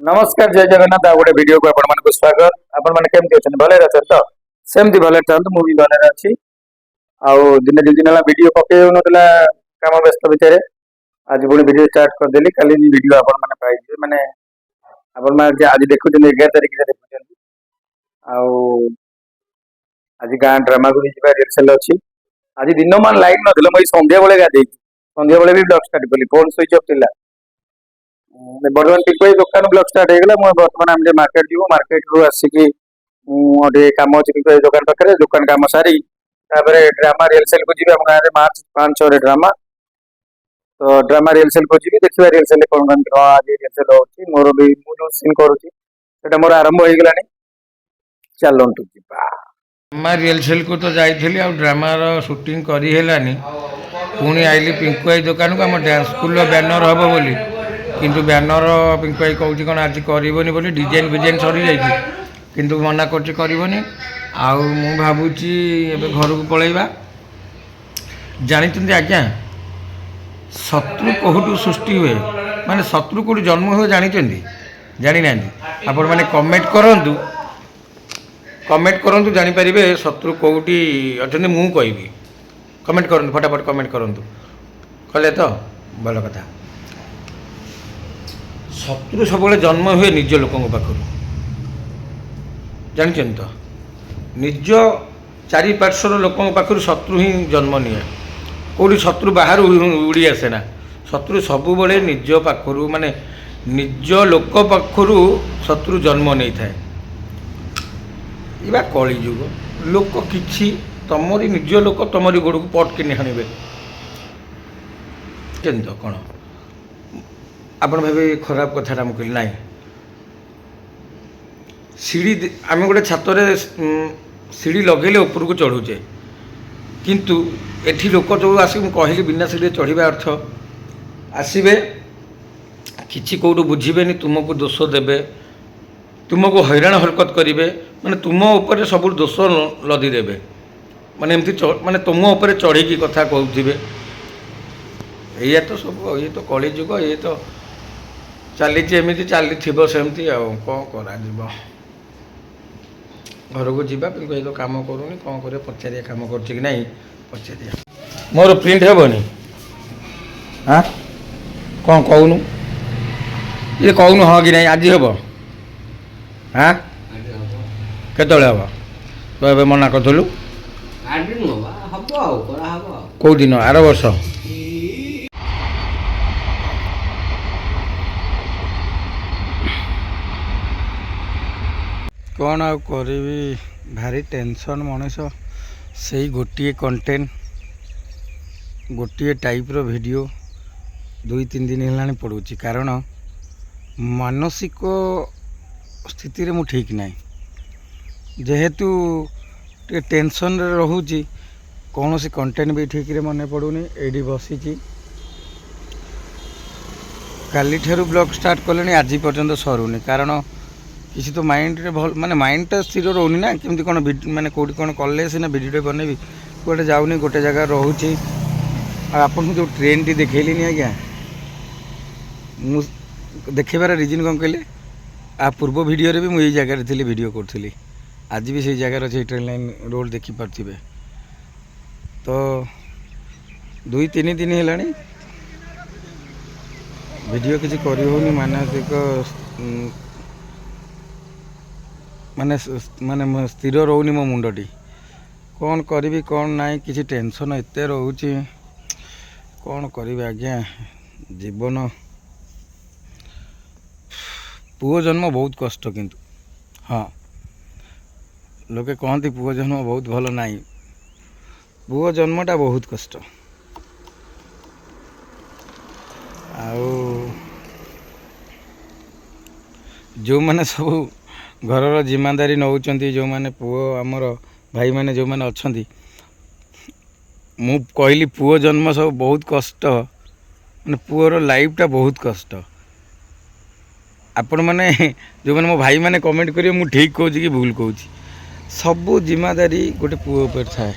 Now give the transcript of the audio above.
नमस्कार जय जगन्नाथ गोटे वीडियो को आपण मानक स्वागत आपण माने केमति अछन भले अछन तो सेमति भले अछन मु भी भले अछि आउ दिन दि दिन ला वीडियो पके नतला काम व्यस्त भितर आज पुणी वीडियो स्टार्ट कर देली काली वीडियो आपण माने पाइ माने आपण माने जे आज देखु 11 तारिख रे देखु आउ आज गां ड्रामा को जिबा रिहर्सल अछि आज दिन मान लाइन नथिल मई संध्या बेले गादे संध्या बेले भी ब्लॉग स्टार्ट कली फोन स्विच ऑफ थिला बर्तमान टिको दुकान ब्लॉक स्टार्ट हो गला बर्तमान हम मार्केट जीव मार्केट रू आसिकी गोटे कम अच्छी टिको दुकान पाखे दुकान कम सारी ड्रामा रिहर्सल को जी गाँव में मार्च 5-6 ड्रामा तो ड्रामा रिहर्सल को जी देखा रिहर्सल कौन कौन आज रिहर्सल होची मोर भी मु जो सीन करूची सेटा मोर आरंभ हो गलानी चलंतु जीवा ड्रामा रिहर्सल को तो जाइली आ ड्रामार शूटिंग करी हेलानी पुणी आइली पिंकु भाई दुकान को आम डांस स्कूल बैनर हम बोली किंतु बैनर पिंकु भाई कहूँ कौन आज करबनी बोली डिजाइन फिजाइन सरी जाइए किंतु मना करबनी आउ मु भावुची एबे घर को पलैबा जानी आज्ञा शत्रु कौटू सृष्टि हुए माने शत्रु कौट जन्म हुए जानी जानी ना आपण मैंने कमेंट करूँ जानीपारे शत्रु कौटी अच्छा मु कहबी कमेंट करूँ फटाफट कमेंट करूँ कले तो भल कथा शत्रु सब जन्म हुए निज लोक पाखु जानते तो निज चारिपार्श्वर लोक पाखु शत्रु ही जन्म निए कौटी शत्रु बाहर उड़ी आसे ना शत्रु सब बड़े निज पाखु माने निज लोक पाखु शत्रु जन्म नहीं थाए इबा कली जुग लोक किछि तमरी निज लोक तमरी गोड़ को पट किने हाणिबे केंतो कोन आपण भाबे खराब कथाटा मुझे ना सीढ़ी आम गोटे छाତରେ सीढ़ी लगेले ऊपर को चढ़ुचे किंतु एठी लोक जो आस कहली बिना सीढ़ी चढ़ा अर्थ आसबे किसी कौटू बुझे तुमको दोष देवे तुमको हैरान हरकत करेंगे माने तुम उपर सब दोष लदी देवे माने एमती माने तुम उपर चढ़ी कथा कहते या तो सब ये तो कली जुग ये तो चली एमती चली सेमती कौन कर घर को जीवा पिंकु तो कम करूनी कौन कर पचारिया कम कर नहीं पचारिया मोर प्रिंट हेबनी हाँ कौन कहूनु ये कहूनु हाँ कि नहीं आज हम हाँ केत हम तो ये मना करूँ कौ दिन आर वर्ष कौन आ करी भारी टेंशन मनीष से गोटे कंटेंट गोटे टाइप रो वीडियो 2-3 दिन है पड़ुची कारण मानसिक स्थिति रे मु ठीक नहीं जेहेतु टेंशन रे रहूची कौन सी कंटेंट भी ठीक रे मन पड़ुनी एडी बसी काली ठारू ब्लॉग स्टार्ट कले आज पर्यंत सरुनी कारण किसी तो माइंड रे भल माने माइंडटा स्थिर रोनी ना केमती कौन माने कौटी कौन कले सीना भिडियो बनैबी गोटे जाऊनी गोटे जगह रोचे आपन जो ट्रेन टी देखली आज्ञा मु देखेबार रिजन कौन कहले आ पूर्व वीडियो रे भी मुझे जगह थी वीडियो करी आज भी से जगह अच्छे ट्रेन लाइन रोड देखिपे तो 2-3 दिन है वीडियो किसी करी मानसिक माने माने स्थिर रोनी मो मुंडटी कौन करी कौन नाई किसी टेंशन एत रोचे कौन करी आज्ञा जीवन पुओ जन्म बहुत कष्ट किंतु हाँ लोके कहती पुओ जन्म बहुत भल नाई पुओ जन्मटा बहुत कष्ट आउ जो मैंने सब घर जिम्मेदारी नौकरी जो मैंने पुओ आमर भाई मैंने जो मैंने अच्छा मु कहली पुओ जन्म सब बहुत कष्ट मैंने पुओर लाइफटा बहुत कष्ट आपण मैंने जो मैंने मो भाई मैंने कमेंट करेंगे मु ठीक कहूँ कि भूल कहूँ सब जिम्मेदारी गोटे पुओ पर थाए